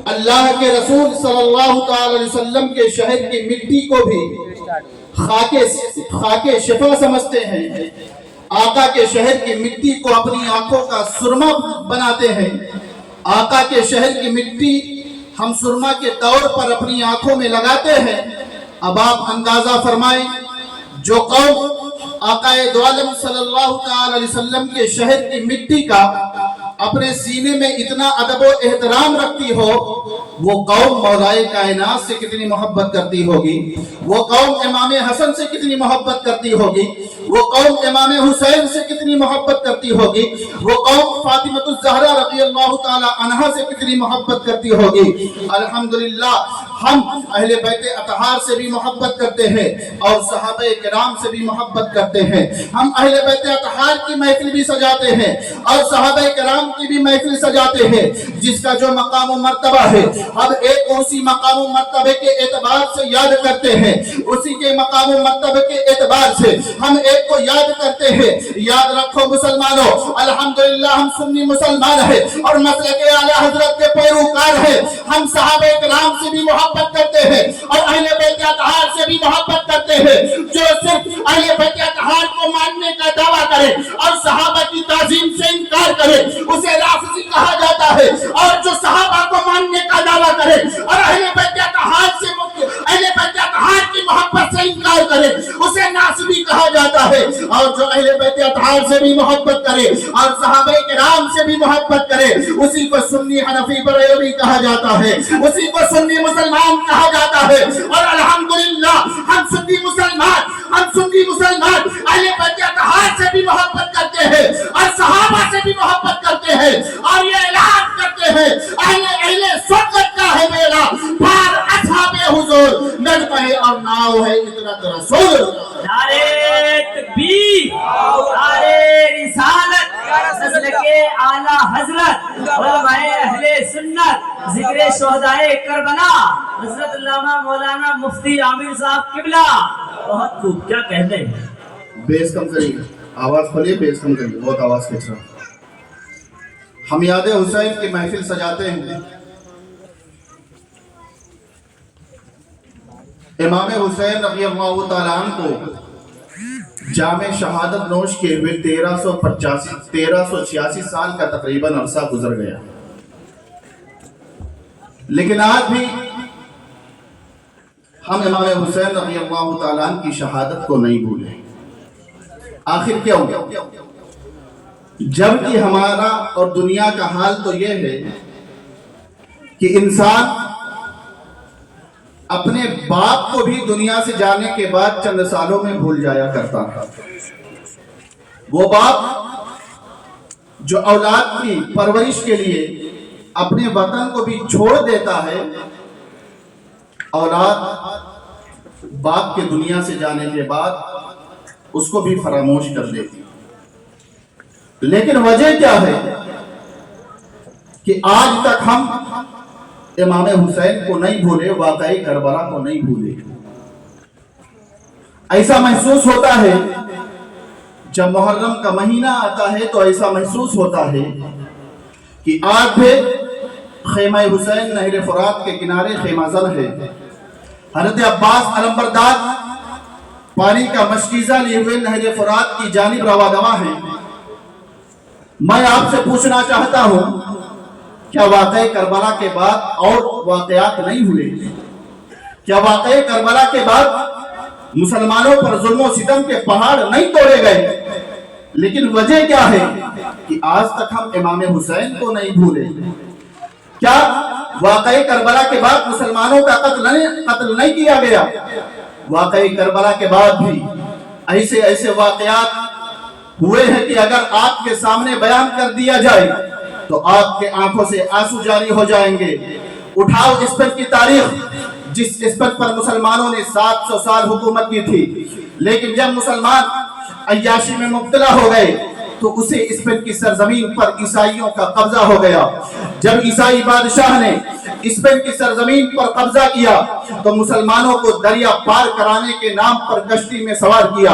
اللہ کے رسول صلی اللہ تعالی علیہ وسلم کے شہر کی مٹی کو بھی خاک شفا سمجھتے ہیں، آقا کے شہر کی مٹی کو اپنی آنکھوں کا سرما بناتے ہیں۔ آقا کے شہر کی مٹی ہم سرما کے طور پر اپنی آنکھوں میں لگاتے ہیں۔ اب آپ اندازہ فرمائیں، جو قوم آقا دو عالم صلی اللہ تعالی علیہ وسلم کے شہر کی مٹی کا اپنے سینے میں اتنا ادب و احترام رکھتی ہو، وہ قوم مولائے کائنات سے کتنی محبت کرتی ہوگی، وہ قوم امام حسن سے کتنی محبت کرتی ہوگی، وہ قوم امام حسین سے کتنی محبت کرتی ہوگی، وہ قوم فاطمہ الزہرا رضی اللہ تعالی عنہا سے کتنی محبت کرتی ہوگی۔ الحمدللہ ہم اہل بیت اطہار سے بھی محبت کرتے ہیں اور صحابہ کرام سے بھی محبت کرتے ہیں۔ ہم اہل بیت اطہار کی محفل بھی سجاتے ہیں اور صحابہ کرام کی بھی محفل سجاتے ہیں، جس کا جو مقام و مرتبہ ہے اب ایک اسی مقام و مرتبے کے اعتبار سے یاد کرتے ہیں، اسی کے مقام و مرتبے کے اعتبار سے ہم ایک کو یاد کرتے ہیں۔ یاد رکھو مسلمانوں، الحمدللہ ہم سنی مسلمان ہیں اور مسلک اعلی حضرت کے پیروکار ہیں۔ ہم صحابہ کرام سے بھی محبت کرتے ہیں اور اہل بیت اطہار سے بھی محبت کرتے ہیں۔ جو صرف اہل بیت اطہار کو ماننے کا دعویٰ کرے اور صحابہ کی تعظیم سے انکار کرے اسے رافضی کہا جاتا ہے، اور جو صحابہ کو ماننے کا دعویٰ کرے اور اہل بیت اطہار کی محبت سے انکار کرے اسے ناصبی کہا جاتا ہے، اور جو اہل بیت اطہار سے بھی محبت کرے اور صحابہ کرام سے بھی محبت کرے اسی کو سنی حنفی بریلوی کہا جاتا ہے، اسی کو سنی مسلمان کہا جاتا ہے۔ اور الحمدللہ ہم سنی مسلمان اہل بیت اطہار سے بھی محبت کرتے ہیں اور صحابہ سے بھی محبت کرتے ہیں، اور یہ اعلان کرتے ہیں اہل سنت کا ہے میرا بھار اصحاب حضور نجمہ اور ناؤ ہے اطرت رسول۔ نعرہ تکبیر، نعرہ رسالت، مسلک اعلی حضرت، علماء اہل سنت، ذکر شہدائے کربلا، حضرت علامہ مولانا مفتی عامر صاحب قبلہ۔ بہت خوب، کیا کہتے ہیں؟ بیس کم کریے، آواز کھولیے، بیس کم کریے، بہت آواز کھچ رہا۔ ہم یاد حسین کی محفل سجاتے ہیں۔ امام حسین رضی اللہ تعالیٰ عنہ کو جام شہادت نوش کے ہوئے 1386 سال کا تقریباً عرصہ گزر گیا، لیکن آج بھی ہم امام حسین رضی اللہ تعالیٰ عنہ کی شہادت کو نہیں بھولے۔ آخر کیوں؟ جبکہ ہمارا اور دنیا کا حال تو یہ ہے کہ انسان اپنے باپ کو بھی دنیا سے جانے کے بعد چند سالوں میں بھول جایا کرتا تھا۔ وہ باپ جو اولاد کی پرورش کے لیے اپنے وطن کو بھی چھوڑ دیتا ہے، اولاد باپ کے دنیا سے جانے کے بعد اس کو بھی فراموش کر دیتی۔ لیکن وجہ کیا ہے کہ آج تک ہم امام حسین کو نہیں بھولے، واقعی کربلا کو نہیں بھولے۔ ایسا محسوس ہوتا ہے جب محرم کا مہینہ آتا ہے تو ایسا محسوس ہوتا ہے کہ آج بھی خیمہ حسین نہر فرات کے کنارے خیمہ زن ہے۔ حضرت عباس علمبردار پانی کا مشکیزہ لیے ہوئے نہر فرات کی جانب روا دوا ہے۔ میں آپ سے پوچھنا چاہتا ہوں، کیا واقعی کربلا کے بعد اور واقعات نہیں ہوئے؟ کیا واقعی کربلا کے بعد مسلمانوں پر ظلم و ستم کے پہاڑ نہیں توڑے گئے؟ لیکن وجہ کیا ہے کہ آج تک ہم امام حسین کو نہیں بھولے؟ کیا واقعی کربلا کے بعد مسلمانوں کا قتل نہیں کیا گیا؟ واقعی کربلا کے بعد بھی ایسے واقعات ہوئے ہیں کہ اگر آپ کے سامنے بیان کر دیا جائے تو آپ کے آنکھوں سے آنسو جاری ہو جائیں گے۔ اٹھاؤ اسپین کی تاریخ، جس اسپین پر مسلمانوں نے 700 سال حکومت کی تھی، لیکن جب مسلمان عیاشی میں مبتلا ہو گئے تو اسے اسپین کی سرزمین پر عیسائیوں کا قبضہ ہو گیا۔ جب عیسائی بادشاہ نے स्पेन की सरजमीन पर कब्जा किया तो मुसलमानों को दरिया पार कराने के नाम पर कश्ती में सवार किया,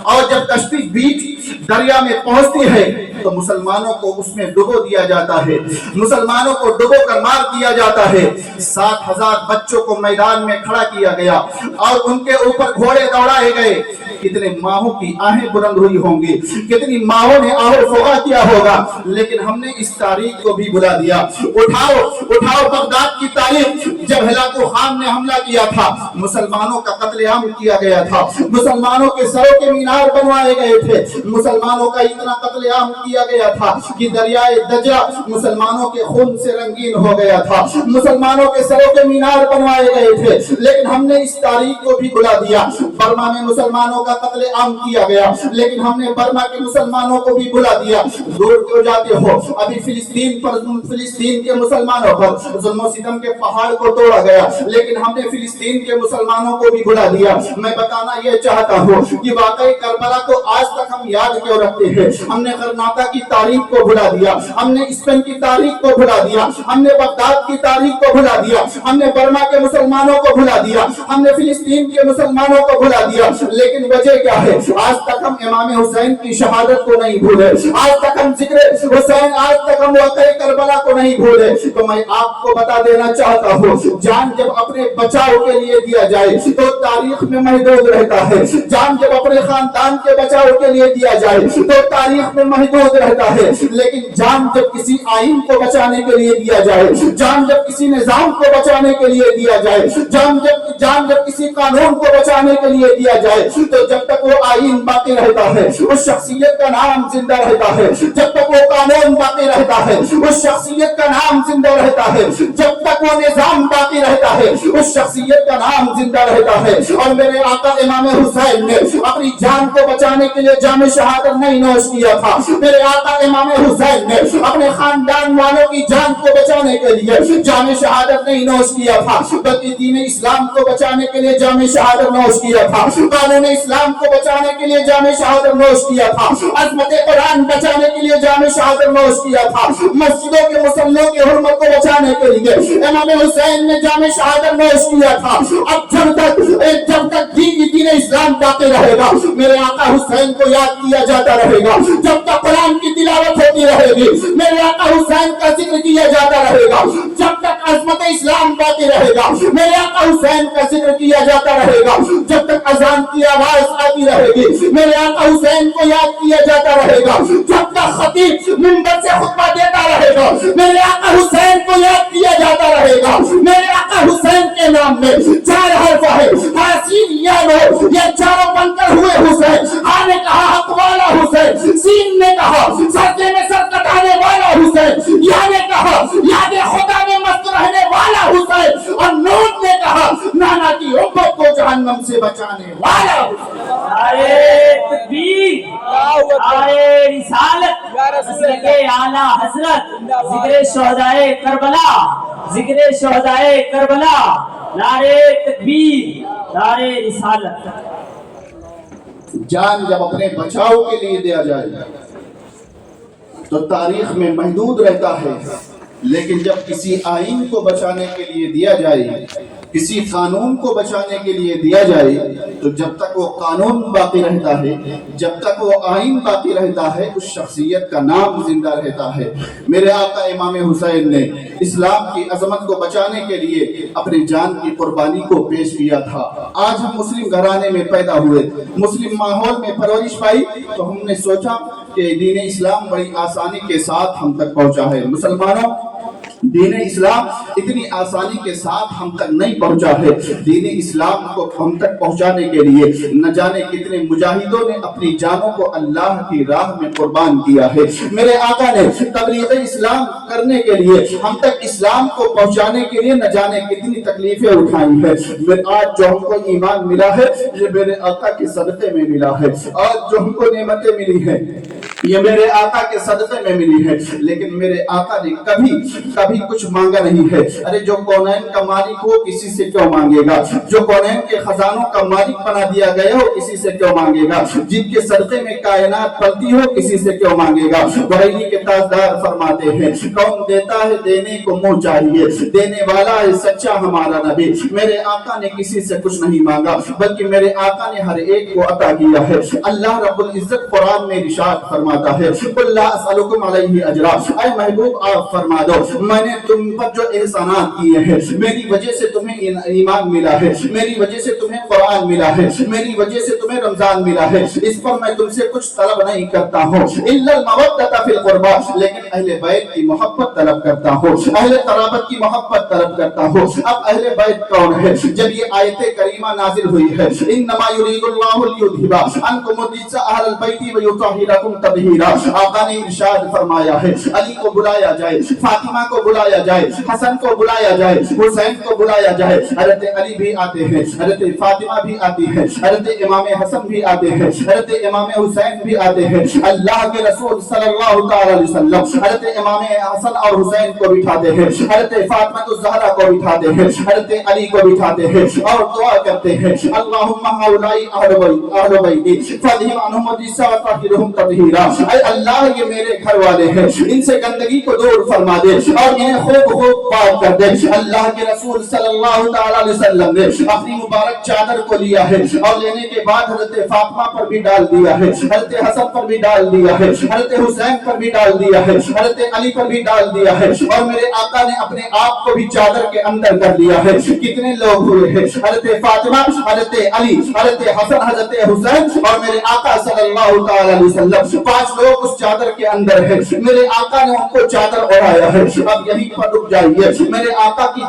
और जब कश्ती बीच दरिया में पहुंचती है तो मुसलमानों को उसमें डुबो दिया जाता है, मुसलमानों को डुबो कर मार दिया जाता है। 7,000 बच्चों को मैदान में खड़ा किया गया और उनके ऊपर घोड़े दौड़ाए गए। कितने माहों की आहें बुलंद हुई होंगी, कितनी माहों ने आहो फोगा किया होगा, लेकिन हमने इस तारीख को भी बुला दिया। उठाओ उठाओ बगदाद की तारीख, जब हिलाकू खान ने हमला किया था, मुसलमानों का कत्लेआम किया गया था, मुसलमानों के सरों के मीनार बनवाए गए थे, मुसलमानों का इतना कत्लेआम किया गया था कि दरियाए दज्ला मुसलमानों के खून से रंगीन हो गया था, मुसलमानों के सरों के मीनार बनवाए गए थे, लेकिन हमने इस तारीख को भी बुला दिया। बर्मा में मुसलमानों का कत्लेआम किया गया, लेकिन हमने बर्मा के मुसलमानों को भी बुला दिया। दूर क्यों जाते हो? अभी फिलिस्तीन के मुसलमानों पर जुल्म सितम के पहाड़ को तोड़ा गया, लेकिन हमने फिलिस्तीन के मुसलमानों को भी बुला दिया। मैं बताना ये चाहता हूँ कि वाकई करबला को आज तक हम याद क्यों रखते हैं? हमने गरनाता की तारीख को भुला दिया, हमने स्पेन की तारीख को भुला दिया, हमने बगदाद की तारीख को भुला दिया, हमने बर्मा के मुसलमानों को भुला दिया, हमने फिलिस्तीन के मुसलमानों को भुला दिया। लेकिन वजह क्या है? आज तक हम इमाम हुसैन की शहादत को नहीं भूले, आज तक हम जिक्र हुसैन, आज तक हम वाक़ई करबला को नहीं भूले। तो मैं आपको बता देना चाहता हूँ, जान जब अपने बचाव के लिए दिया जाए तो तारीख में महदूद रहता है, जान जब अपने खानदान के बचाव के लिए दिया जाए तो तारीख में महदूद रहता है, लेकिन जान जब किसी आइन को बचाने के लिए दिया जाए, जान जब किसी निजाम को बचाने के लिए दिया जाए, जान जब किसी कानून को बचाने के लिए दिया जाए, तो जब तक वो आइन बाकी रहता है उस शख्सियत का नाम जिंदा रहता है, जब तक वो कानून बाकी रहता है उस शख्सियत का नाम जिंदा रहता है, जब तक वो निजाम बाकी रहता है उस शख्सियत का नाम जिंदा रहता है। और मेरे आका इमाम हुसैन ने अपनी जान को बचाने के लिए जामे शहादत नहीं नोश किया था, मेरे आका इमाम हुसैन ने अपने खानदान वालों की जान को बचाने के लिए जामे शहादत नहीं नोश किया था, बल्कि दीन इस्लाम को बचाने के लिए जामे शहादत नोश किया था, कानून इस्लाम को बचाने के लिए जामे शहादत नोश किया था, अज़मत कुरान बचाने के लिए जामे शहादत नोश किया था, मस्जिदों के मुसल्लों की हुर्मत को बचाने के लिए इमाम हुसैन ने जामे शहादत नोश किया था। अब जब तक दीन इस्लाम बाकी रहेगा, मेरे आका हुसैन को याद किया जाता रहेगा, जब तक कुरान की तिलावत होती रहेगी मेरे आका हुसैन का जिक्र किया जाता रहेगा, जब तक अज़मत इस्लाम बाकी रहेगा मेरे आका हुसैन का जिक्र किया जाता रहेगा, जब तक अजान की आवाज आती रहेगी मेरे आका हुसैन को याद किया जाता रहेगा, जब तक खतीब मिंबर से खुतबा देता रहेगा मेरे आका हुसैन को याद किया जाता रहेगा। मेरे आका हुसैन के नाम में 4 हर्फ है, हासीन या नो, ये चारों बनकर हुए हुसैन। हा ने कहा हक वाला हुसैन, सीन ने कहा सरके में सर कटाने वाला हुसैन, या ने कहा याद खुदा में मस्त रहने वाला हुसैन, और नून ने कहा नाना की उम्मत को जहन्नम से बचाने वाला। नारे तकबीर, नारे रिसालत, मसलके आला हजरत, जिक्र शोहदाए करबला, जिक्र शोहदाए करबला, नारे तकबीर, नारे रिसालत। जान जब अपने बचाव के लिए दिया जाए तो तारीख में महदूद रहता है, लेकिन जब किसी आइन को बचाने के लिए दिया जाए, किसी कानून को बचाने के लिए दिया जाए, तो जब तक वो कानून बाकी रहता है, जब तक वो आइन बाकी रहता है, उस शख्सियत का नाम जिंदा रहता है। मेरे आका इमाम हुसैन ने इस्लाम की अजमत को बचाने के लिए अपनी जान की कुर्बानी को पेश किया था। आज हम मुस्लिम घराने में पैदा हुए, मुस्लिम माहौल में परवरिश पाई, तो हमने सोचा कि दीन इस्लाम बड़ी आसानी के साथ हम तक पहुंचा है। मुसलमानों, दीन इस्लाम इतनी आसानी के साथ हम तक नहीं पहुंचा है। दीन इस्लाम को हम तक पहुंचाने के लिए न जाने कितने मुजाहिदों ने अपनी जानों को अल्लाह की राह में कुर्बान किया है। मेरे आका ने तबलीग इस्लाम करने के लिए, हम तक इस्लाम को पहुंचाने के लिए न जाने कितनी तकलीफें उठाई है। आज जो हमको ईमान मिला है, ये मेरे आका के सदक़े में मिला है। आज जो हमको नेमतें मिली है, یہ میرے آقا کے صدقے میں ملی ہے، لیکن میرے آقا نے کبھی کچھ مانگا نہیں ہے۔ ارے جو کونین کا مالک ہو کسی سے کیوں مانگے گا؟ جو کونین کے خزانوں کا مالک بنا دیا گیا ہو کسی سے کیوں مانگے گا؟ جن کے صدقے میں کائنات پلتی ہو کسی سے کیوں مانگے گا؟ بریلی کے تاجدار فرماتے ہیں کون دیتا ہے دینے کو منہ چاہیے، دینے والا ہے سچا ہمارا نبی۔ میرے آقا نے کسی سے کچھ نہیں مانگا بلکہ میرے آقا نے ہر ایک کو عطا کیا ہے۔ اللہ رب العزت قرآن میں ارشاد فرماتا ہے قُلْ لَا أَسْأَلُكُمْ عَلَيْهِ أَجْرًا، اے محبوب آپ فرما دو میں نے تم پر جو احسانات کیے ہیں، میری وجہ سے تمہیں ایمان ملا ہے، میری وجہ سے تمہیں قرآن ملا ہے، میری وجہ سے تمہیں رمضان ملا ہے، اس پر میں تم سے کچھ طلب نہیں کرتا ہوں إِلَّا الْمَوَدَّةَ فِي الْقُرْبَى، لیکن اہل بیت کی محبت طلب کرتا ہوں، اہل قرابت کی محبت طلب کرتا ہوں۔ اب اہل بیت کون ہے؟ جب یہ آیت کریمہ نازل ہوئی ہے إِنَّمَا يُرِيدُ اللَّهُ لِيُذْهِبَ عَنْكُمُ الرِّجْسَ أَهْلَ الْبَيْتِ وَيُطَهِّرَكُمْ تَطْهِيرًا۔ آقا نے ارشاد فرمایا ہے علی کو بلایا جائے، فاطمہ کو بلایا جائے، حسن کو بلایا جائے، حسین کو بلایا جائے۔ حضرت علی بھی آتے ہیں، حضرت فاطمہ بھی آتی ہے، حضرت امام حسن بھی آتے ہیں، حضرت امام حسین بھی آتے ہیں۔ اللہ کے رسول صلی اللہ تعالی علیہ وسلم حضرت امام حسن اور حسین کو بٹھاتے ہیں، حضرت فاطمہ الزہرا کو بٹھاتے ہیں، حضرت علی کو بٹھاتے ہیں اور دعا کرتے ہیں اللہم ہؤلاء اہل بیتی فاذھب عنہم الرجس وطہرھم تطہیرا۔ اے اللہ یہ میرے گھر والے ہیں، ان سے گندگی کو دور فرما دے اور انہیں خوب پاک کر دے۔ اللہ کے رسول صلی اللہ تعالی علیہ وسلم نے اپنی مبارک چادر کو لیا ہے اور لینے کے بعد حضرت فاطمہ پر بھی ڈال دیا ہے، حضرت حسن پر بھی ڈال دیا ہے، حضرت حسین پر بھی ڈال دیا ہے، حضرت علی پر بھی ڈال دیا ہے اور میرے آقا نے اپنے آپ کو بھی چادر کے اندر کر لیا ہے۔ کتنے لوگ ہوئے ہیں؟ حضرت فاطمہ، حضرت علی، حضرت حسن، حضرت حسین اور میرے آقا صلی اللہ تعالی علیہ وسلم، 5 لوگ اس چادر کے اندر ہیں۔ میرے آقا نے ان کو چادر اڑایا ہے۔ اب یہیں پر رک جائیے، میرے آقا کی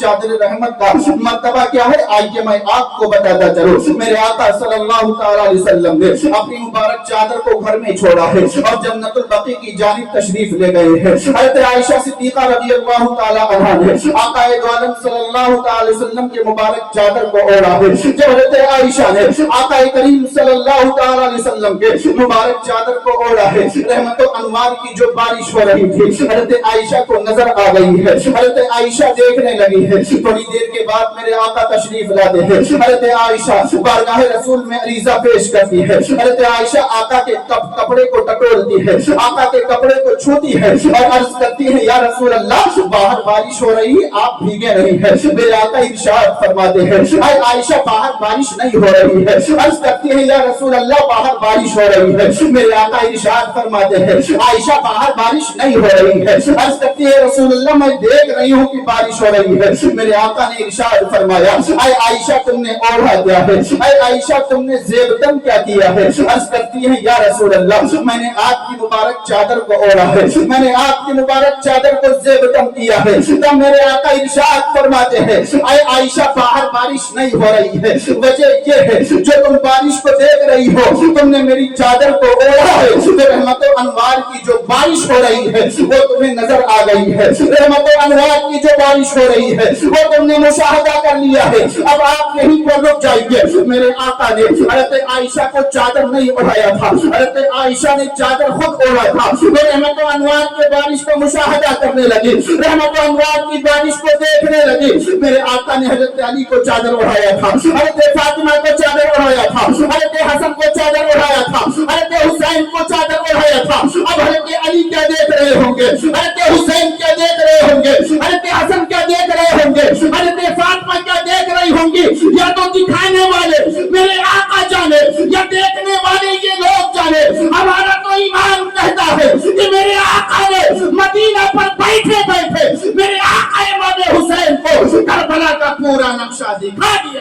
چادر رحمت کا مرتبہ کیا ہے آئیے میں آپ کو بتاتا چلوں۔ میرے آقا صلی اللہ تعالی علیہ وسلم نے اپنی مبارک چادر کو گھر میں چھوڑا ہے اور جنت البقیع کی جانب تشریف لے گئے ہیں۔ حضرت عائشہ صدیقہ رضی اللہ تعالی عنہا نے آقا دو عالم صلی اللہ تعالی وسلم کے مبارک چادر کو اوڑھا ہے۔ جب حضرت عائشہ نے آقا کریم صلی اللہ تعالی علیہ وسلم کے مبارک چادر کو اوڑھا ہے، رحمت و انوار کی جو بارش ہو رہی تھی حضرت عائشہ کو نظر آ گئی ہے۔ حضرت عائشہ دیکھنے لگی ہے، تھوڑی دیر کے بعد میرے آقا تشریف لاتے ہیں۔ حضرت عائشہ بارگاہ رسول میں عریضہ پیش کرتی ہے، حضرت عائشہ آقا کے کپڑے کو ٹٹولتی ہے، آقا کے کپڑے کو چھوتی ہے اور عرض کرتی ہے یا رسول اللہ باہر بارش ہو رہی آپ بھیگے نہیں ہیں۔ میرے آقا ارشاد فرماتے ہیں اے عائشہ باہر بارش نہیں ہو رہی ہے۔ عرض کرتی ہے یا رسول اللہ باہر بارش ہو رہی ہے۔ میرے آقا ارشاد فرماتے ہیں عائشہ باہر بارش نہیں ہو رہی ہے۔ عرض کرتی ہے رسول اللہ میں دیکھ رہی ہوں کہ بارش ہو رہی ہے۔ میرے آقا نے ارشاد فرمایا اے عائشہ تم نے اوڑھا کیا ہے؟ اے عائشہ تم نے زیبتن کیا کیا ہے؟ عرض کرتی ہے یا رسول اللہ میں نے آپ کی مبارک چادر کو اوڑھا ہے، میں نے آپ کی مبارک چادر کو زیبتن کیا ہے۔ تب میرے آقا ارشاد فرماتے ہیں اے عائشہ باہر بارش نہیں ہو رہی ہے، وجہ یہ ہے جو تم بارش کو دیکھ رہی ہو تم نے میری چادر کو اوڑھا ہے، رحمت و انوار کی جو بارش ہو رہی ہے وہ تمہیں نظر آ گئی ہے، رحمت و انوار کی جو بارش ہو رہی ہے وہ تم نے مشاہدہ کر لیا ہے۔ اب آپ یہیں پر رک جائیے۔ میرے آقا نے حضرت عائشہ کو چادر نہیں اڑایا تھا، حضرت عائشہ نے چادر خود اوڑھا تھا۔ وہ رحمت و انوار کی بارش کو مشاہدہ کرنے لگی، رحمت و انوار کی بارش کو دیکھنے لگی۔ میرے آقا نے حضرت علی کو چادر اڑایا تھا، حضرت فاطمہ کو چادر اڑایا تھا، حضرت حسن کو چادر اڑایا تھا، حضرت حسین کو چادر اڑایا تھا۔ اب حضرت علی کیا دیکھ رہے ہوں گے، حضرت حسین کیا دیکھ رہے ہوں گے، حضرت حسن کیا دیکھ رہے ہوں گے، حضرت فاطمہ کیا دیکھ رہی ہوں گی؟ یا تو دکھانے والے میرے آقا جانے یا دیکھنے والے یہ لوگ جانے۔ ہمارا تو ایمان کہتا ہے کہ میرے آقا نے مدینہ پر بیٹھے بیٹھے میرے آقا امام حسین کو کربلا کا پورا نقشہ دکھا دیا۔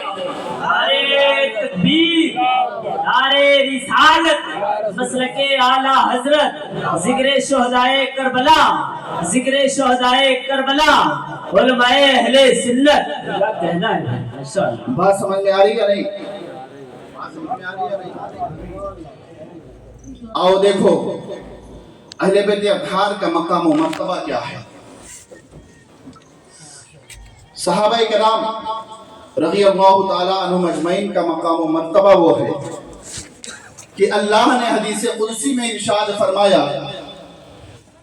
نعرے تکبیر، نعرے رسالت، مسلک اعلی حضرت، ذکر شہدائے کربلا، ذکر شہدائے کربلا، علماء اہل سنت۔ کیا کہنا ہے ماشاءاللہ؟ بات سمجھ میں آ رہی ہے نہیں؟ آؤ دیکھو اہل بیت اطہار کا مقام و مرتبہ کیا ہے۔ صحابہ کرام رضی اللہ تعالی عنہم اجمعین کا مقام و مرتبہ وہ ہے کہ اللہ نے حدیث قدسی میں ارشاد فرمایا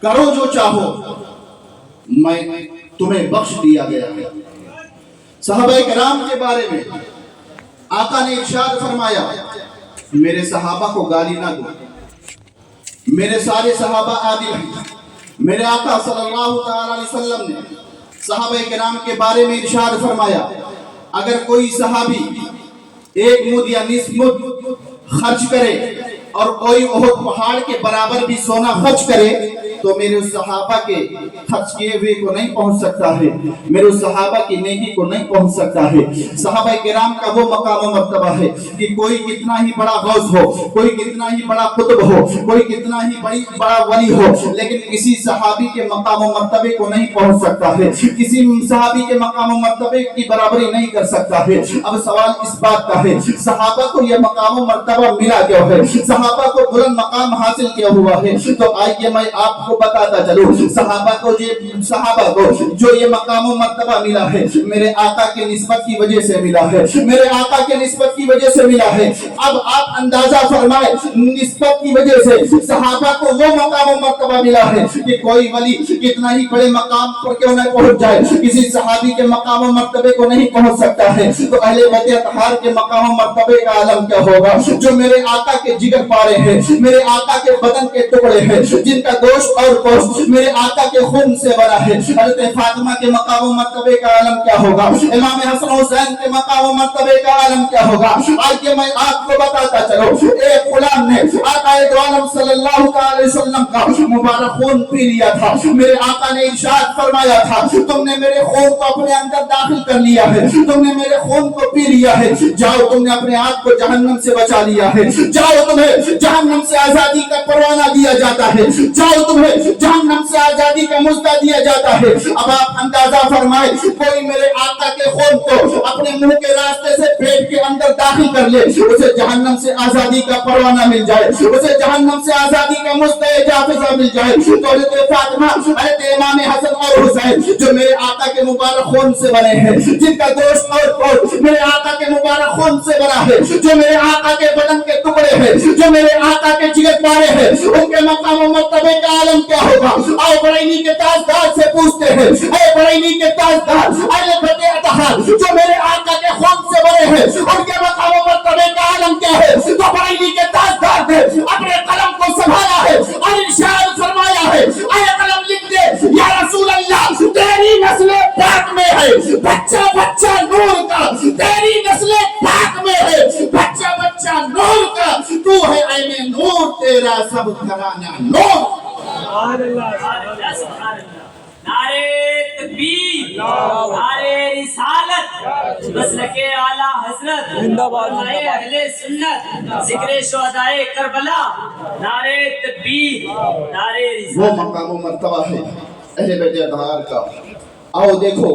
کرو جو چاہو میں تمہیں بخش دیا گیا ہے۔ صحابہ کرام کے بارے میں آقا نے ارشاد فرمایا میرے صحابہ کو گالی نہ دو، میرے سارے صحابہ عادل ہیں۔ میرے آقا صلی اللہ تعالی علیہ وسلم نے صحابہ کرام کے بارے میں ارشاد فرمایا اگر کوئی صحابی ایک مد یا نصف مد خرچ کرے اور کوئی احد پہاڑ کے برابر بھی سونا خرچ کرے تو میرے اس صحابہ کے خرچ کیے ہوئے کو نہیں پہنچ سکتا ہے، میرے اس صحابہ کی نیکی کو نہیں پہنچ سکتا ہے۔ صحابہ کرام کا وہ مقام و مرتبہ ہے کہ کوئی کتنا ہی بڑا غوث ہو، کوئی کتنا ہی بڑا قطب ہو، کوئی کتنا ہی بڑا ولی ہو، لیکن کسی صحابی کے مقام و مرتبے کو نہیں پہنچ سکتا ہے، کسی صحابی کے مقام و مرتبے کی برابری نہیں کر سکتا ہے۔ اب سوال اس بات کا ہے صحابہ کو یہ مقام و مرتبہ ملا کیوں ہے، صحابہ کو بلند مقام حاصل کیا ہوا ہے؟ تو آئیے میں آپ کو بتاتا چلوں صحابہ کو جو یہ مقام و مرتبہ ملا ہے میرے آقا کے نسبت کی وجہ سے ملا ہے، میرے آقا کے نسبت کی وجہ سے ملا ہے۔ اب آپ اندازہ فرمائے نسبت کی وجہ سے صحابہ کو وہ مقام و مرتبہ ملا ہے کہ کوئی ولی کتنا ہی بڑے مقام پر کیوں نہ پہنچ جائے کسی صحابی کے مقام و مرتبے کو نہیں پہنچ سکتا ہے۔ تو اہل بیت اطہار کے مقام و مرتبے کا عالم کیا ہوگا جو میرے آقا کے جگر پارے ہیں، میرے آقا کے بدن کے ٹکڑے ہیں، جن کا گوشت اور گوشت میرے آقا کے خون سے بنا ہے۔ حضرت فاطمہ کے مقام و مرتبے کا عالم کیا ہوگا، امام حسن حسین کے مقام و مرتبے کا عالم کیا ہوگا؟ آئیے میں آپ کو بتاتا چلو ایک غلام نے آقا دو عالم صلی اللہ علیہ وسلم کا مبارک خون پی لیا تھا، میرے آقا نے ارشاد فرمایا تھا تم نے میرے خون کو اپنے اندر داخل کر لیا ہے، تم نے میرے خون کو پی لیا ہے، جاؤ تم نے اپنے آپ کو جہنم سے بچا لیا ہے، جاؤ تمہیں جہنم سے آزادی کا پروانہ دیا جاتا ہے، جاؤ تمہیں جہنم سے آزادی کا مژدہ دیا جاتا ہے۔ اب آپ اندازہ فرمائے کوئی میرے آقا کے خون کو اپنے منہ کے راستے سے پیٹ کے اندر داخل کر لے اسے جہنم سے آزادی کا پروانہ مل جائے، اسے جہنم سے آزادی کا مژدہ جافظہ مل جائے۔ تو حضرت فاطمہ، حضرت امام حسن اور حسین جو میرے آقا کے مبارک خون سے بنے ہیں، جن کا گوشت اور گوشت میرے آقا کے مبارک خون سے بنا ہے، جو میرے آقا کے بدن کے ٹکڑے ہیں، جو میرے آقا کے جگر پارے ہیں، ان کے مقام و مرتبے کا عالم کیا ہوگا؟ آؤ بریلی کے تاجدار سے پوچھتے ہیں، اے بریلی کے تاجدار، اہل بیت اطہار جو میرے آقا کے خون سے بنے ہیں ان کے مقام و مرتبے کا عالم کیا ہے؟ تو بریلی کے تاجدار نے اپنے قلم کو سنبھالا ہے اور ارشاد فرمایا ہے اے قلم لکھ دے یا رسول اللہ تیری نسل پاک میں ہے، بچہ بچہ نور کا تیری نسل پاک میں ہے، بچہ بچہ نور کا تو ہے عین نور تیرا سب گھرانہ نور۔ نعرے تکبیر، نعرے رسالت، مسلک اعلی حضرت، علماء اہل سنت، ذکر شہداء کربلا، نعرے تکبیر، نعرے رسالت۔ وہ مقام و مرتبہ ہے اہل بیت اطہار کا۔ آؤ دیکھو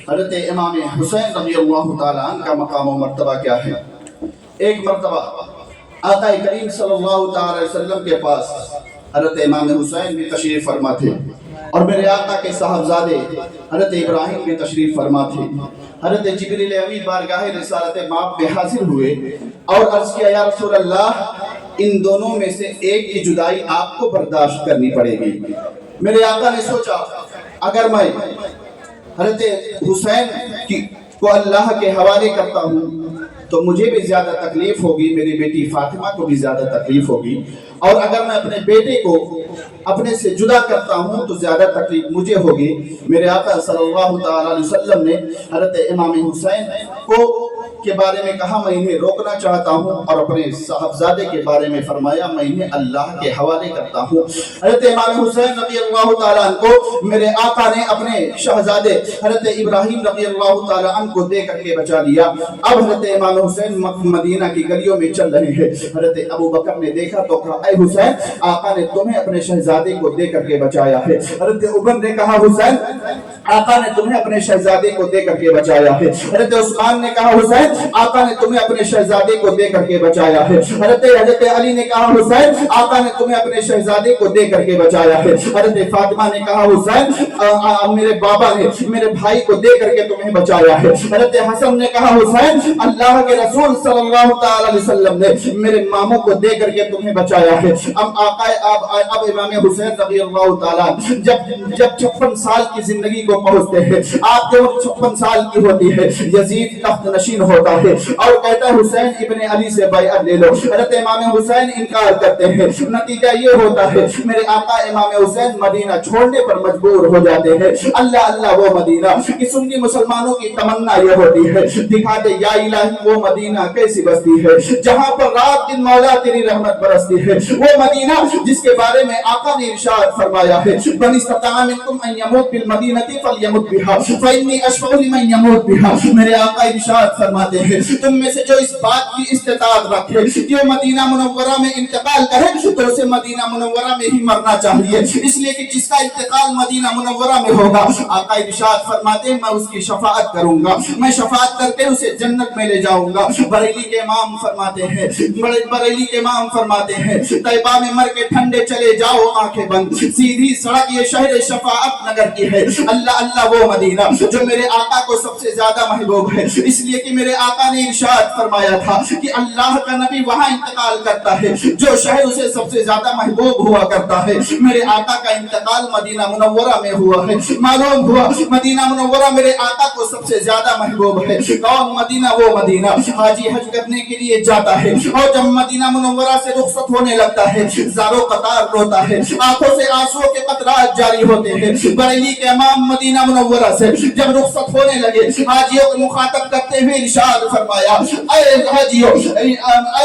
حضرت امام حسین رضی اللہ تعالیٰ عنہ کا مقام و مرتبہ کیا ہے۔ ایک مرتبہ آقا کریم صلی اللہ تعالی علیہ وسلم کے پاس حضرت امام حسین بھی تشریف فرما تھے اور میرے آقا کے صاحبزادے حضرت ابراہیم بھی تشریف فرما تھے۔ حضرت جبریل امین بارگاہ رسالت مآب میں حاضر ہوئے اور عرض کیا یا رسول اللہ ان دونوں میں سے ایک کی جدائی آپ کو برداشت کرنی پڑے گی۔ میرے آقا نے سوچا اگر میں حضرت حسین کو اللہ کے حوالے کرتا ہوں تو مجھے بھی زیادہ تکلیف ہوگی، میری بیٹی فاطمہ کو بھی زیادہ تکلیف ہوگی، اور اگر میں اپنے بیٹے کو اپنے سے جدا کرتا ہوں تو زیادہ تکلیف مجھے ہوگی۔ میرے آقا صلی اللہ تعالی علیہ وسلم نے حضرت امام حسین کو کے بارے میں کہا میں انہیں روکنا چاہتا ہوں، اور اپنے صاحبزادے کے بارے میں فرمایا میں انہیں اللہ کے حوالے کرتا ہوں۔ حضرت امام حسین رضی اللہ تعالیٰ عنہ کو میرے آقا نے اپنے شہزادے حضرت ابراہیم رضی اللہ تعالیٰ عنہ کو دے کر کے بچا لیا۔ اب حضرت امام حسین مدینہ کی گلیوں میں چل رہے ہیں، حضرت ابو بکر نے دیکھا تو کہا اے حسین آقا نے تمہیں اپنے شہزادے کو دے کر کے بچایا ہے۔ حضرت عمر نے کہا حسین آقا نے تمہیں اپنے شہزادے کو دے کر کے بچایا ہے۔ حضرت عثمان نے کہا حسین हुसैन आका ने तुम्हें अपने शहजादे को दे करके बचाया है। हजरत अली ने कहा हुसैन आका ने तुम्हें अपने शहजादे को दे करके बचाया है। हजरत फातिमा ने कहा हुसैन मेरे बाबा ने मेरे भाई को दे करके तुम्हें बचाया है। हजरत हसन ने कहा हुसैन अल्लाह के रसूल सल्लल्लाहु अलैहि वसल्लम ने मेरे मामू को दे करके तुम्हें बचाया है। अब इमाम हुसैन रज़ी अल्लाह ताला जब 56 साल की जिंदगी को पहुंचते हैं, आप जब 56 साल की होती है, यजीद तख्त नशीन होता है और कहता है हुसैन इब्ने अली से बैअत ले लो। हजरत इमाम हुसैन इनकार करते हैं। नतीजा ये होता है मेरे आका इमाम हुसैन मदीना छोड़ने पर मजबूर हो जाते हैं। अल्लाह अल्लाह वो मदीना कि सुन्नी मुसलमानों की तमन्ना ये होती है, दिखा दे या इलाही वो मदीना कैसी बस्ती है जहां पर रात दिन मौला तेरी रहमत बरसती है। वो मदीना जिसके बारे में आका ने इरशाद फरमाया है बन इस्तताअ मिनकुम अन यमूत बिल मदीनति फलयमुत बिहा फइन्नी अशफउ लिमन यमूत बिहा। मेरे आका इरशाद फरमाते हैं तुम में से जो इस बात की इस्तिताअत रखे कि वो मदीना मुनव्वरा में इंतकाल करे तो उसे मदीना मुनव्वरा में ही मरना चाहिए, इसलिए कि जिसका इंतकाल मदीना मुनव्वरा में होगा आका इरशाद फरमाते हैं मैं उसकी शफाअत करूंगा, मैं शफाअत करके उसे जन्नत में ले जाऊंगा। बरेली के इमाम फरमाते हैं तैयबा में मर के ठंडे चले जाओ आंखें बंद, सीधी सड़क ये शहर शफाअत नगर की है। अल्लाह अल्लाह वो मदीना जो मेरे आका को सबसे ज्यादा महबूब है, इसलिए कि मेरे आका ने इरशाद फरमाया था कि अल्लाह का नबी वहां इंतकाल करता है जो शहर उसे सबसे ज्यादा महबूब हुआ करता है। मेरे आका का इंतकाल मदीना मुनव्वरा में हुआ है। मालूम हुआ मदीना मुनव्वरा मेरे आका को सबसे ज्यादा महबूब है। कौन मदीना? वो मदीना हाजी हज करने के लिए जाता है और जब मदीना मुनव्वरा से रुखसत होने लगता है ज़ारो कतार रोता है, आंखों से आंसुओं के कतरात जारी होते हैं। बरेली के इमाम मदीना मुनव्वरा से जब रुखसत होने लगे हाजियों को मुखातब करते हुए इरशाद फरमाया ऐ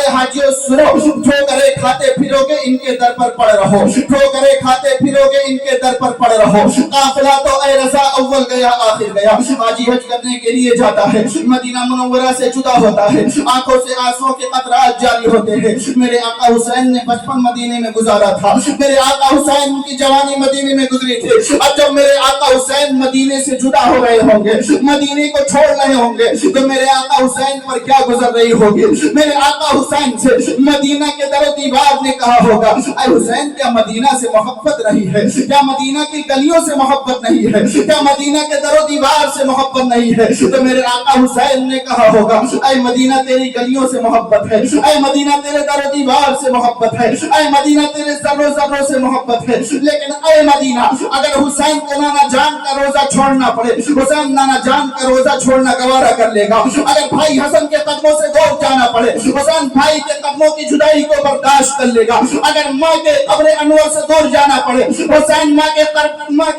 हाजियों सुनो, ठोकरे खाते फिरोगे इनके दर पर पड़ रहो, ठोकरे खाते फिरोगे इनके दर पर पड़ रहो। काफिला तो ऐ रज़ा अव्वल गया आखिर गया। हाजी हज करने के लिए जाता है, मदीना मुनव्वरा से जुदा होता है, आंखों से आंसुओं के कतरात जारी होते हैं। मेरे आका हुसैन ने बचपन मदीने में गुजारा था, मेरे आका हुसैन की जवानी मदीने में गुजरी थी। अब जब मेरे आका हुसैन मदीने से जुदा हो रहे होंगे, मदीने को छोड़ रहे होंगे, तो मेरे आका हुसैन पर क्या गुजर रही होगी। मेरे आका हुसैन से मदीना के दरो दीवार ने कहा होगा ऐ हुसैन क्या मदीना से मोहब्बत नहीं है, क्या मदीना की गलियों से मोहब्बत नहीं है, क्या मदीना के दरो दीवार से मोहब्बत नहीं है। तो मेरे आका हुसैन ने कहा होगा ऐ मदीना तेरी गलियों से मोहब्बत है, ऐ मदीना तेरे दरो दीवार से मोहब्बत है, ऐ मदीना तेरे ज़र्रो ज़र्रों से मोहब्बत है। लेकिन ऐ मदीना अगर हुसैन को नाना जान का रोजा छोड़ना पड़े, हुसैन नाना जान का रोजा छोड़ना गवारा कर लेगा। अगर भाई हसन के कदमों से दूर जाना पड़े, हुसैन भाई के कदमों की जुदाई को बर्दाश्त कर लेगा। अगर माँ के कब्र अनवर से दूर जाना पड़े, हुसैन माँ के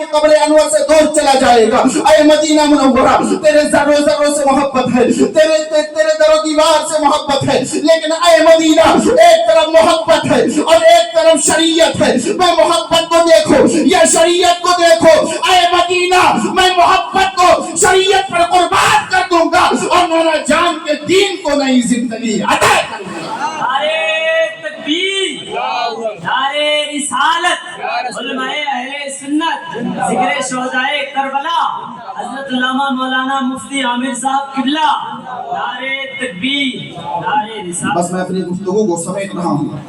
कब्र अनवर से दूर चला जाएगा। ऐ मदीना मुनव्वरा तेरे ज़र्रो ज़र्रों से मोहब्बत है, तेरे दरो दीवार से मोहब्बत है। लेकिन ऐ मदीना एक तरफ मोहब्बत है और एक तरफ शरीयत है। मैं मोहब्बत को देखो या शरीयत को देखो, ऐ मदीना मैं मोहब्बत को शरीयत पर कुर्बान कर दूंगा और नाना जान के दीन को नई जिंदगी अता करूंगा। नारे तकबीर, नारे रिसालत, उलमाए अहले सुन्नत, जिक्रे शोहदाए करबला, हजरत उल्लामा मौलाना मुफ्ती आमिर साहब किबला, नारे तकबीर, नारे रिसालत। बस मैं अपनी गुफ्तगू को समेट रहा हूँ।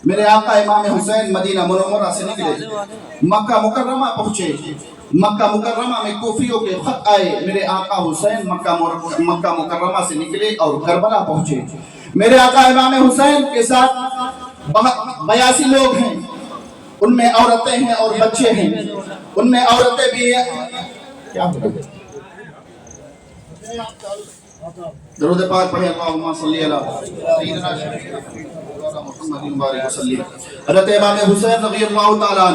मेरे आका इमाम हुसैन मदीना मुनव्वरा से निकले, मक्का मुकर्रमा पहुंचे। मक्का मुकर्रमा में कूफियों के खत आए। मेरे आका हुसैन मक्का मुकर्रमा से निकले और करबला पहुंचे। मेरे आका इमाम हुसैन के साथ 82 लोग हैं, उनमें औरतें हैं और बच्चे हैं, उनमें औरतें भी हैं। क्या दरूद पाक पढ़े अल्लाहुम्मा सल्ली अला सय्यिदना मुहम्मद बारिक वसल्लम। हज़रत इमाम हुसैन रज़ियल्लाहु ताला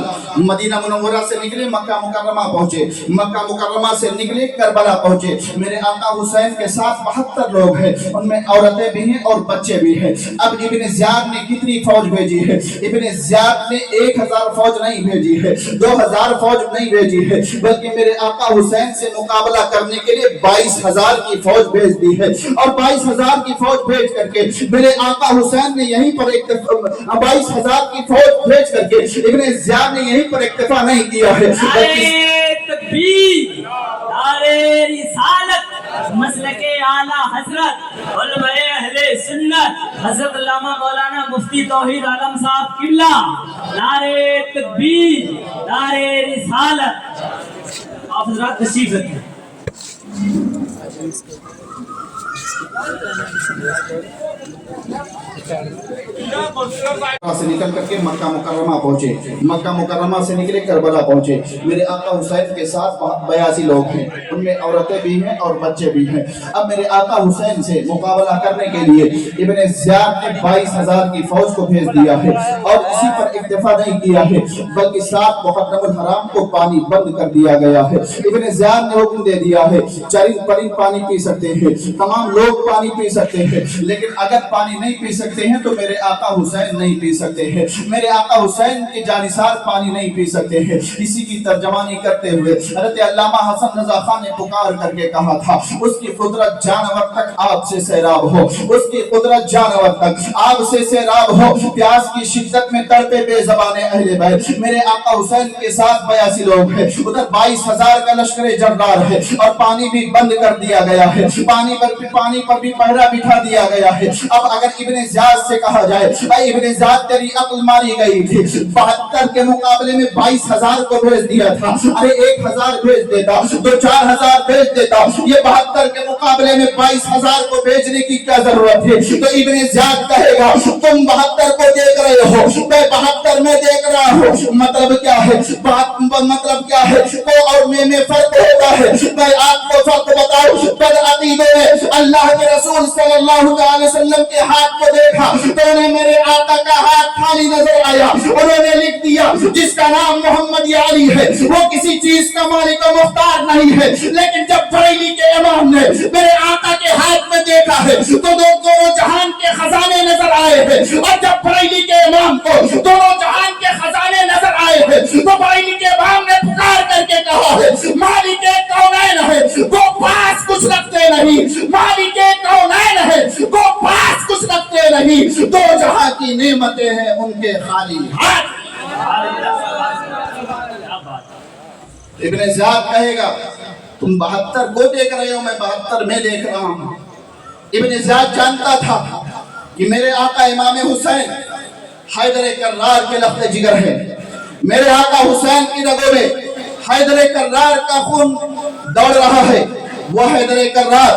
मदीना मुनव्वरा से निकले, मक्का मुकर्रमा पहुंचे। मक्का मुकर्रमा से निकले करबला पहुंचे। मेरे आका हुसैन के साथ 72 लोग हैं, उनमें औरतें भी हैं और बच्चे भी हैं। अब इब्ने ज़ियाद ने कितनी फौज भेजी है? इब्ने ज़ियाद ने 1000 फौज नहीं भेजी है, 2000 फौज नहीं भेजी है, बल्कि मेरे आका हुसैन से मुकाबला करने के लिए 22000 की फौज भेज दी है। और 22000 की फौज भेज करके मेरे आका हुसैन ने यहीं पर 22000 की फौज भेज करके इब्ने ज़ियाद ने यहीं पर इक्तफा नहीं किया है, नारे तकबीर, नारे रिसालत, मसले मसलक आला हजरत उलमाए अहले सुन्नत हजरत अल्लामा मौलाना मुफ्ती तौहीद आलम साहब किबला नारे तकबीर नारे रिसालत। आप हजरात तशरीफ रखिए। से निकल करके मक्का मुकर्रमा पहुंचे, मक्का मुकर्रमा से निकले करबला पहुंचे। मेरे आका हुसैन के साथ 82 लोग हैं, उनमें औरतें भी हैं और बच्चे भी हैं। अब मेरे आका हुसैन से मुकाबला करने के लिए इब्न ज़ियाद ने 22,000 की फौज को भेज दिया है और इसी पर इक्तफा नहीं किया है बल्कि साथ मुक़द्दमुल हराम को पानी बंद कर दिया गया है। इब्न ज़ियाद ने हुक्म दे दिया है चरिंद परिंद पानी पी सकते हैं, तमाम लोग पानी पी सकते हैं, लेकिन अगर पानी नहीं पी सकते हैं तो मेरे आका हुसैन नहीं पी सकते हैं, मेरे आका हुसैन के जानिसार पानी नहीं पी सकते हैं। इसी की तर्जमानी करते हुए हज़रत अल्लामा हसन रज़ा खान ने पुकार करके कहा था उसकी कुदरत जानवर तक आग से सैराब हो, उसकी कुदरत जानवर तक आग से सैराब हो। प्यास की शिद्दत में तड़पे बेज़बाने अहले बैत। मेरे आका हुसैन के साथ 82 लोग हैं, उधर 22,000 का लश्कर जर्रार है और पानी भी बंद कर दिया गया है, पानी पर भी पहरा बिठा दिया गया है। अब अगर इब्ने ज़ियाद से कहा जाए इब्ने ज़ियाद तेरी अक्ल मारी गई थी, 72 के मुकाबले में 22,000 को भेज दिया था, अरे 1,000 भेज देता तो 4,000 भेज देता, ये 72 के मुकाबले में 22,000 को भेजने की क्या जरूरत है? तो इब्ने ज़ियाद कहेगा तुम 72 को देख रहे हो, मैं 72 में देख रहा हूँ। मतलब क्या है? मतलब क्या है? को और में फर्क होता है। मैं आपको फर्क बताऊं, बदअकीदों ने अल्लाह के रसूल सल्लल्लाहु अलैहि वसल्लम के हाथ को देखा तो उन्हें मेरे आका का हाथ खाली नजर आया। उन्होंने लिख दिया जिसका नाम मोहम्मद या अली है वो किसी चीज का मालिक और मुख्तार नहीं है। लेकिन जब बरेली के इमाम ने मेरे आका के हाथ में देखा है तो दोनों जहान के खजाने नजर आए हैं, और जब बरेली के इमाम को दोनों जहान के खजाने नजर आए हैं तो बरेली के इमाम ने पुकार करके कहा है मालिक कौनैन है वो पास कुछ रखते नहीं, मालिक कौनैन है वो पास कुछ रखते नहीं, दो जहां की नेमतें हैं उनके खाली हाथ। इब्ने ज़ियाद कहेगा तुम 72 को देख रहे हो, मैं 72 में देख रहा हूं। इब्ने ज़ियाद जानता था कि मेरे आका इमाम हुसैन हैदर कर्रार के लफ्ज़ जिगर है, मेरे आका हुसैन की रगों में हैदर कर्रार का खून दौड़ रहा है। वो हैदर कर्रार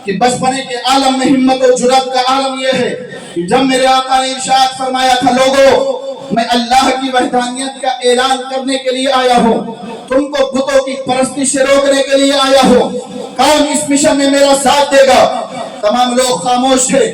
कि बचपने के आलम में हिम्मत और जुर्रत का आलम यह है कि जब मेरे आका ने इरशाद फरमाया था लोगों मैं अल्लाह की वहदानियत का ऐलान करने के लिए आया हूँ, तुमको बुतों की परस्ती से रोकने के लिए आया हूँ, कौन इस मिशन में मेरा साथ देगा? तमाम लोग खामोश थे,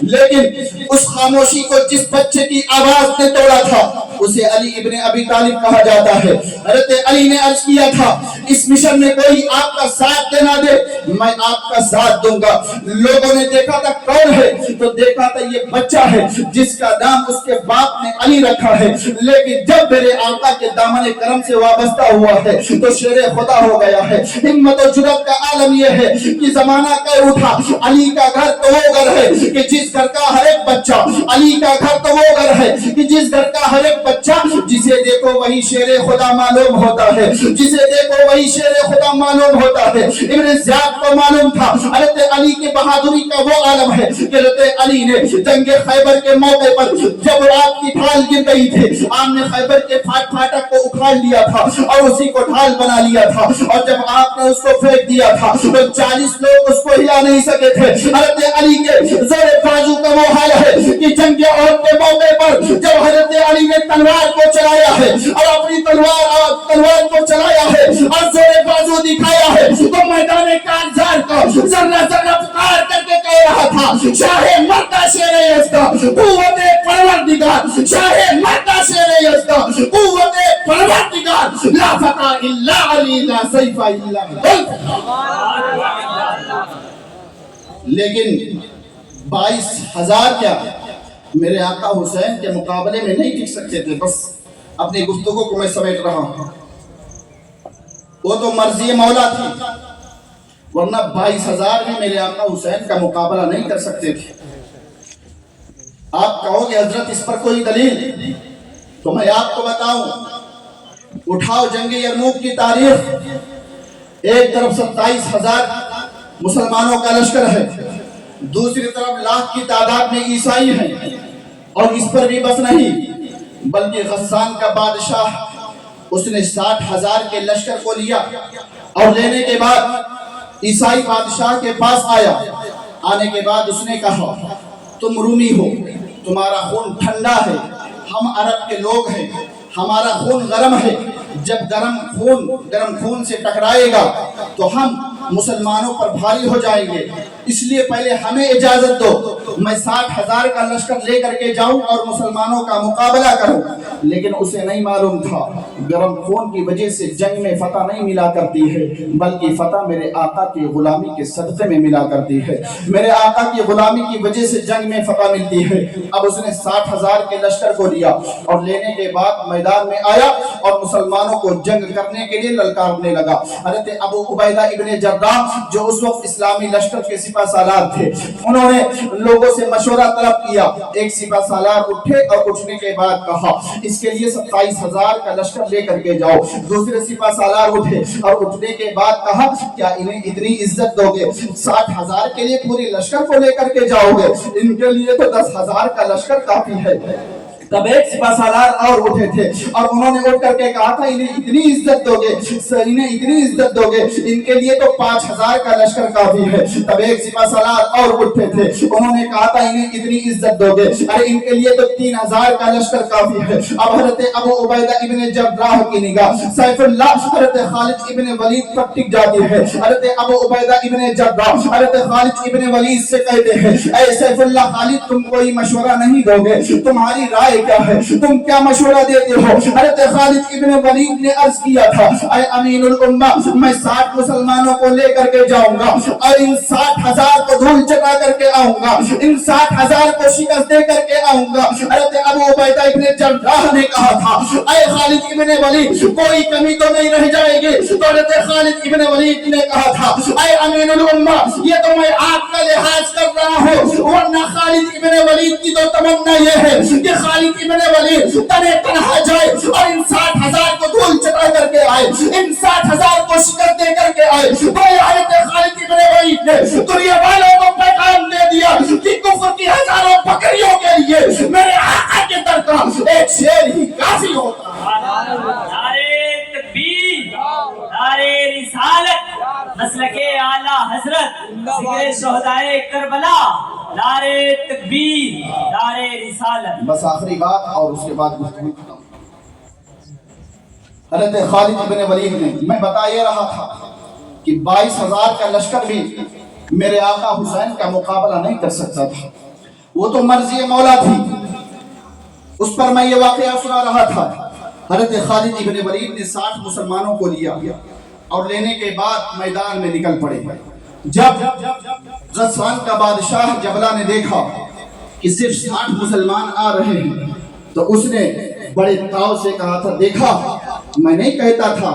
लेकिन उस खामोशी को जिस बच्चे की आवाज ने तोड़ा था उसे अली इब्ने अबी तालिब कहा जाता है। हज़रत अली ने अर्ज किया था इस मिशन में कोई आपका साथ देना दे मैं आपका साथ दूंगा। लोगों ने देखा था कौन है, तो देखा था ये बच्चा है जिसका नाम उसके बाप ने अली रखा है, लेकिन जब मेरे आका के दामन करम से वाबस्ता हुआ है तो शेरे खुदा हो गया है। हिम्मत और जुर्रत का आलम यह है कि जमाना कह उठा अली का घर तो वो घर है कि जिस घर का हर एक बच्चा, अली का घर तो वो घर है कि जिस घर का हर एक बच्चा जिसे देखो वही शेरे खुदा मालूम होता है, जिसे देखो वही शेरे खुदा मालूम होता है। इब्ने ज़ियाद को मालूम था हज़रत अली की बहादुरी का वो आलम है कि हज़रत अली ने जंगे खैबर के मौके पर जब रात की ढाल गिर गई थी, आपने खैबर के फाटक को उखाड़ लिया था और उसी को ढाल बना लिया था, और जब आपने उसको फेंक दिया था तो 40 लोग उसको हिला नहीं सके थे। हज़रत अली के ज़ोर बाजू का वो हाल है कि जंग औद के मौके पर जब हज़रत अली ने तलवार को चलाया है और अपनी तलवार को चलाया है और ज़ोर बाजू दिखाया है तो मैदान काज़ार का जर्रा जर्रा पुकार करके कह रहा था शाहे मर्दा शेरे यज़्दा कुव्वते परवरदिगार, शाहे मर्दा शेरे यज़्दा कुव्वते परवरदिगार, ला फता इल्ला अली ला सैफा इल्ला। लेकिन 22,000 क्या मेरे आका हुसैन के मुकाबले में नहीं टिक सकते थे। बस अपनी गुफ्तगू को मैं समेट रहा हूं, वो तो मर्जी मौला थी, वरना 22,000 भी मेरे आका हुसैन का मुकाबला नहीं कर सकते थे। आप कहोगे हजरत इस पर कोई दलील, तो मैं आपको बताऊं, उठाओ जंग यरमूक की तारीख, एक तरफ 27,000 मुसलमानों का लश्कर है, दूसरी तरफ लाख की तादाद में ईसाई हैं। और इस पर भी बस नहीं, बल्कि गस्सान का बादशाह उसने 60,000 के लश्कर को लिया और लेने के बाद ईसाई बादशाह के पास आया। आने के बाद उसने कहा, तुम रूमी हो, तुम्हारा खून ठंडा है, हम अरब के लोग हैं, हमारा खून गर्म है। जब गर्म खून से टकराएगा तो हम मुसलमानों पर भारी हो जाएंगे, इसलिए पहले हमें इजाजत दो, मैं 60,000 का लश्कर लेकर के जाऊं और मुसलमानों का मुकाबला करूं। लेकिन उसे नहीं मालूम था, गर्म खून की वजह से जंग में फतह नहीं मिला करती है, बल्कि फतह मेरे आका की गुलामी के सदक़े में मिला करती है। मेरे आका की गुलामी की वजह से जंग में फतह मिलती है। अब उसने 60,000 के लश्कर को लिया और लेने के बाद मैदान में आया और मुसलमानों को जंग करने के लिए ललकारने लगा। हज़रत अबू उबैदा इब्ने जर्राह, जो उस वक्त इस्लामी लश्कर के सिपा सालार थे, उन्होंने लोगों से मशवरा तलब किया। एक सिपा सालार उठे और उठने के बाद कहा, इसके लिए 27,000 का लश्कर लेकर के जाओ। दूसरे सिपा सालार उठे और उठने के बाद कहा, क्या इन्हें इतनी इज्जत दोगे? 60,000 के लिए पूरी लश्कर को लेकर के जाओगे? इनके लिए तो 10,000 का लश्कर काफी है। तब एक सिपा सालार और उठे थे और उन्होंने उठ करके कहा था, इन्हें इतनी इज्जत दोगे, इन्हें इतनी इज्जत दोगे, इनके लिए तो 5,000 का लश्कर काफी है। तब एक सिपा सालार और उठे थे, उन्होंने कहा था, इन्हें इतनी इज्जत दोगे, अरे इनके लिए तो 3,000 का लश्कर काफी है। अब हज़रत अबू उबैदा इब्ने जर्राह की निगाह सैफुल्लाह हज़रत खालिद इब्ने वलीद पर टिक जाती है। हज़रत अबू उबैदा इब्ने जर्राह हज़रत खालिद इब्ने वलीद से कहते हैं, ऐ सैफुल्लाह खालिद, तुम कोई मशवरा नहीं दोगे? तुम्हारी राय क्या है? तुम क्या मशवरा देते हो? हज़रत खालिद इब्ने वलीद ने अर्ज किया था, ऐ अमीनुल उम्मा, मैं 60 मुसलमानों को लेकर के जाऊंगा और इन 60,000 को धूल चटा करके आऊंगा, इन 60,000 को शिकस्त दे करके आऊंगा। हज़रत अबू उबैदा इब्ने जर्राह ने कहा था, ऐ खालिद इब्ने वलीद, कोई कमी तो नहीं रह जाएगी? तो हज़रत खालिद इब्ने वलीद ने कहा था, ऐ अमीनुल उम्मा, ये तो मैं आपका लिहाज कर रहा हूं, वरना खालिद इब्ने वलीद की तो तमन्ना ये है कि खालिद इब्ने वलीद तने तनहा जाए और इन 60,000 को धूल चटा करके आए, इन 60,000 को शिकस्त दे करके आए। भाई हज़रत खालिद इब्ने वलीद ने दुनिया वालों को पैगाम दे दिया कि कुफ्र की हजारों बकरियों के लिए मेरे आका के दर का एक शेर ही काफी होता है। नारे तकबीर, नारे रिसालत, मसलके आला हजरत, जिक्रे शोहदाए करबला, नारे तकबीर, नारे रिसालत। बस आखिरी बात और उसके बाद गुफ्तगू खत्म। हज़रत खालिद इब्ने वलीद ने, मैं बता ये रहा था कि 22,000 का लश्कर भी मेरे आका हुसैन का मुकाबला नहीं कर सकता था, वो तो मर्जी मौला थी। उस पर मैं ये वाकया सुना रहा था। हज़रत खालिद इब्ने वलीद ने 60 मुसलमानों को लिया और लेने के बाद मैदान में निकल पड़े। जब गस्सान का बादशाह जबला ने देखा कि सिर्फ 60 मुसलमान आ रहे हैं, तो उसने बड़े ताव से कहा था, देखा मैं नहीं कहता था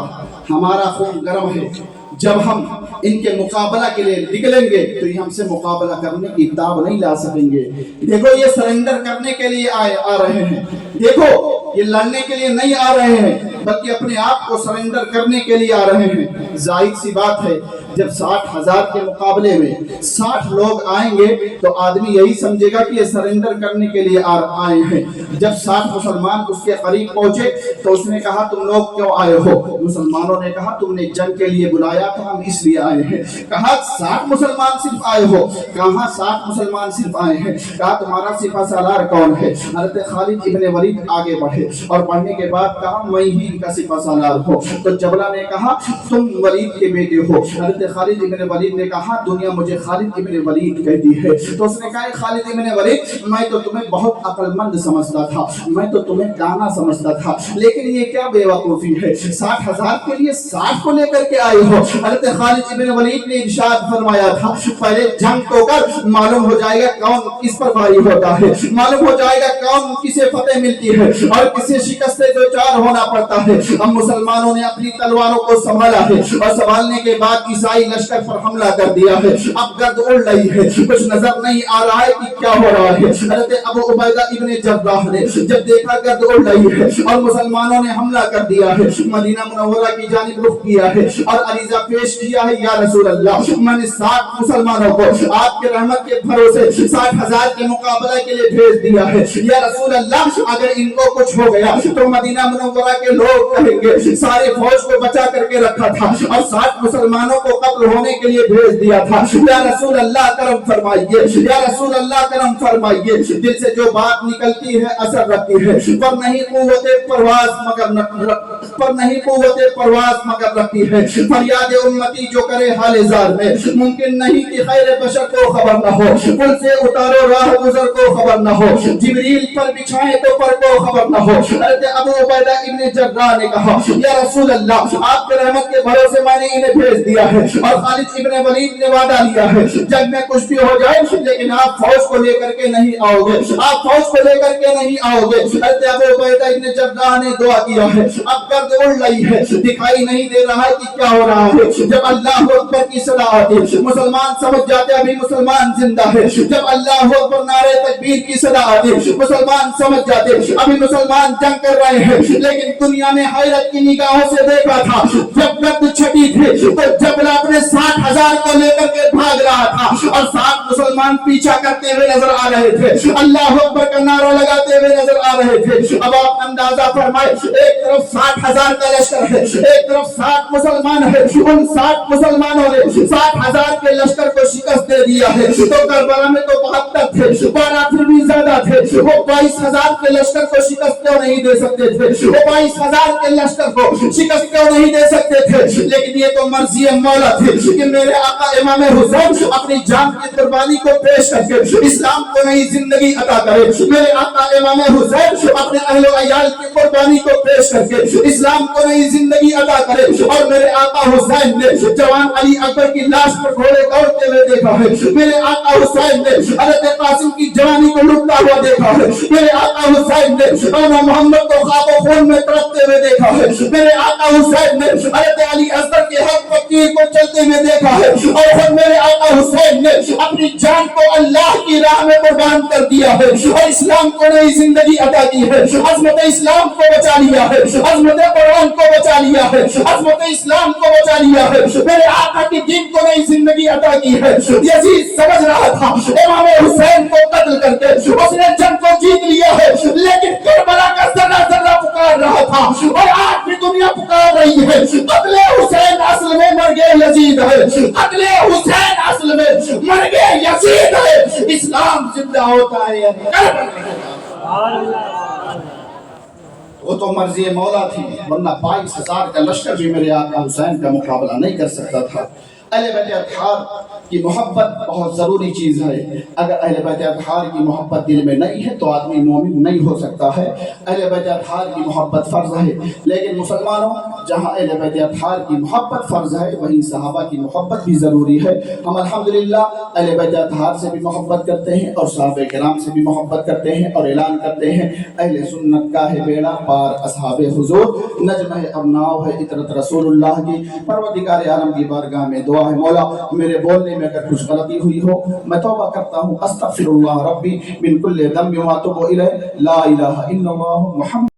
हमारा खून गर्म है, जब हम इनके मुकाबला के लिए निकलेंगे तो ये हमसे मुकाबला करने की ताब नहीं ला सकेंगे। देखो ये सरेंडर करने के लिए आ रहे हैं, देखो ये लड़ने के लिए नहीं आ रहे हैं, बल्कि अपने आप को सरेंडर करने के लिए आ रहे हैं। जाहिर सी बात है, जब 60,000 के मुकाबले में 60 लोग आएंगे तो आदमी यही समझेगा कि ये सरेंडर करने के लिए आए हैं। जब 60 मुसलमान उसके करीब पहुंचे तो उसने कहा, तुम लोग क्यों आए हो? मुसलमानों ने कहा, तुमने जंग के लिए बुलाया था, हम इसलिए आए हैं। कहा 60 मुसलमान सिर्फ आए हो? कहा 60 मुसलमान सिर्फ आए हैं। कहा तुम्हारा सिपा सालार कौन है? हज़रत खालिद इब्ने वलीद आगे बढ़े और बढ़ने के बाद कहा, मैं ही इनका सिपा सालार हूँ। तो जबला ने कहा, तुम वलीद के बेटे हो। हज़रत खालिद इब्ने वलीद ने कहा, दुनिया मुझे खालिद इब्ने वलीद कहती है। तो उसने कहा, खालिद इब्ने वलीद, मैं तो तुम्हें बहुत अक्लमंद समझता था, मैं तो तुम्हें दाना समझता था, लेकिन ये क्या बेवकूफी है, 60,000 के लिए 60 को लेकर के आए हो। हज़रत खालिद इब्ने वलीद ने इरशाद फरमाया था, पहले जंग तो कर, मालूम हो जाएगा कौन किस पर भारी होता है, मालूम हो जाएगा कौन किसे फतेह मिलती है और किसे शिकस्त से दो चार होना पड़ता है। अब मुसलमानों ने अपनी तलवारों को संभाला है और संभालने के बाद ईसाई लश्कर पर हमला कर दिया है। अब गर्द उड़ रही है, कुछ नजर नहीं आ रहा है कि क्या हो रहा है। हज़रत अबू उबैदा इब्ने जर्राह ने जब देखा गर्द उड़ रही है और मुसलमानों ने हमला कर दिया है, मदीना मुनव्वरा की जानिब रुख किया है और अरीजा पेश किया है, या रसूल अल्लाह, मैंने 60 मुसलमानों को आपके रहमत के भरोसे 60,000 के मुकाबला के लिए भेज दिया है। या रसूल अल्लाह, अगर इनको कुछ हो गया तो मदीना मुनव्वरा के लोग कहेंगे सारे फौज को बचा करके रखा था और 60 मुसलमानों को कत्ल होने के लिए भेज दिया था। या रसूल अल्लाह करम फरमाइए, या रसूल अल्लाह करम फरमाइए। दिल से जो बात निकलती है असर रखती है, पर नहीं कुव्वते परवाज़ मगर रखती है। फरियाद उम्मती जो करे हाले ज़ार में, मुमकिन नहीं कि खैर बशर को खबर न हो, पुल से उतारो राह गुजर को खबर न हो, जिब्रील पर बिछाए तो पर को खबर न हो। हज़रत अबू उबैदा इब्ने जर्राह ने कहा, या रसूल अल्लाह, आपके रहमत के भरोसे मैंने इन्हें भेज दिया है और खालिद इब्ने वलीद ने वादा लिया है, जग में कुछ भी हो जाए लेकिन आप फौज को लेकर के नहीं आओगे, आप फौज को लेकर के नहीं आओगे। हज़रत अबू उबैदा इब्ने जर्राह ने दुआ किया है। अब गर्द उड़ रही है, दिखाई नहीं दे रहा है कि क्या हो रहा है। जब अल्लाह अकबर की सदा आती, मुसलमान समझ जाते अभी मुसलमान जिंदा है। जब अल्लाह अकबर नारे तकबीर की सदा आती, मुसलमान समझ जाते अभी मुसलमान जंग कर रहे हैं। लेकिन दुनिया में हैरत की निगाहों से देखा था, जब गर्द छटी थी तो जबला अपने 60,000 को लेकर के भाग रहा था और 60 मुसलमान पीछा करते हुए नजर आ रहे थे, अल्लाह अकबर का नारा लगाते हुए नजर आ रहे थे। अब आप अंदाजा फरमाए, एक तरफ 60,000 का लश्कर है, एक तरफ 60 मुसलमान है। उन 60 मुसलमानों ने 60,000 के लश्कर को शिकस्त दे दिया है। तो करबला में तो 72 थे, 12 फिर भी ज्यादा थे। वो 22,000 के लश्कर को शिकस्त क्यों नहीं दे सकते थे? वो 22,000 के लश्कर को शिकस्त क्यों नहीं दे सकते थे? लेकिन ये तो मर्जी मौला थी कि मेरे आका इमाम हुसैन अपनी जान की कुर्बानी को पेश करके इस्लाम को नई जिंदगी अता करे। मेरे आका इमाम हुसैन अपने अहले अयाल की कुर्बानी को पेश करके इस्लाम को नई जिंदगी अता करे। और मेरे आका हुसैन ने जवान अली अकबर की लाश पर घोड़े दौड़ते हुए देखा है। मेरे आका हुसैन ने हज़रत कासिम की जवानी को लुटता हुआ देखा है। मेरे आका हुसैन ने मौला मोहम्मद को ख्वाब खून में तड़पते हुए देखा है। मेरे आका हुसैन ने हज़रत अली असगर के हक पर तीर को चलते हुए देखा है। और फिर मेरे आका हुसैन ने अपनी जान को अल्लाह की राह में कुर्बान कर दिया है और इस्लाम को नई जिंदगी अता की है। अज़मत इस्लाम को बचा लिया है, अज़मत कुरान को बचा लिया है, अज़मत इस्लाम को बचा लिया है। मेरे आका की दीन को नई जिंदगी अता की है। यजीद समझ रहा था इमाम हुसैन को कत्ल करके उसने जंग को जीत लिया है, लेकिन करबला का जर्रा जर्रा पुकार रहा था और आज भी दुनिया पुकार रही है, कत्ले हुसैन असल में मर गए यजीद है, कत्ले हुसैन असल में मर गए यजीद है। इस्लाम जिंदा होता है वो तो मर्जी मौला थी, वरना 22,000 का लश्कर भी मेरे आका हुसैन का मुकाबला नहीं कर सकता था। अहले बैत अत्हार की मोहब्बत बहुत ज़रूरी चीज़ है। अगर अहले बैत अत्हार की मोहब्बत दिल में नहीं है तो आदमी मोमिन नहीं हो सकता है। अहले बैत अत्हार की मोहब्बत फ़र्ज़ है, लेकिन मुसलमानों, जहाँ अहले बैत अत्हार की मोहब्बत फ़र्ज़ है वहीं सहाबा की मोहब्बत भी ज़रूरी है। हम अल्हम्दुलिल्लाह अहले बैत अत्हार से भी मोहब्बत करते हैं और सहाबे किराम से भी मोहब्बत करते हैं और ऐलान करते हैं, अहले सुन्नत का है बेड़ा पार असहाबे हुजूर, नज्म है अबनाओ है इतरत रसूलुल्लाह की। परवरदिगार आलम की बारगाह में दुआ है, मौला मेरे बोलने में अगर कुछ गलती हुई हो मैं तौबा करता हूँ। अस्तगफिरुल्लाह रब्बी मिन कुल्लि ज़ंबिन व अतूबु इलैह। ला इलाहा इल्लल्लाह मुहम्मद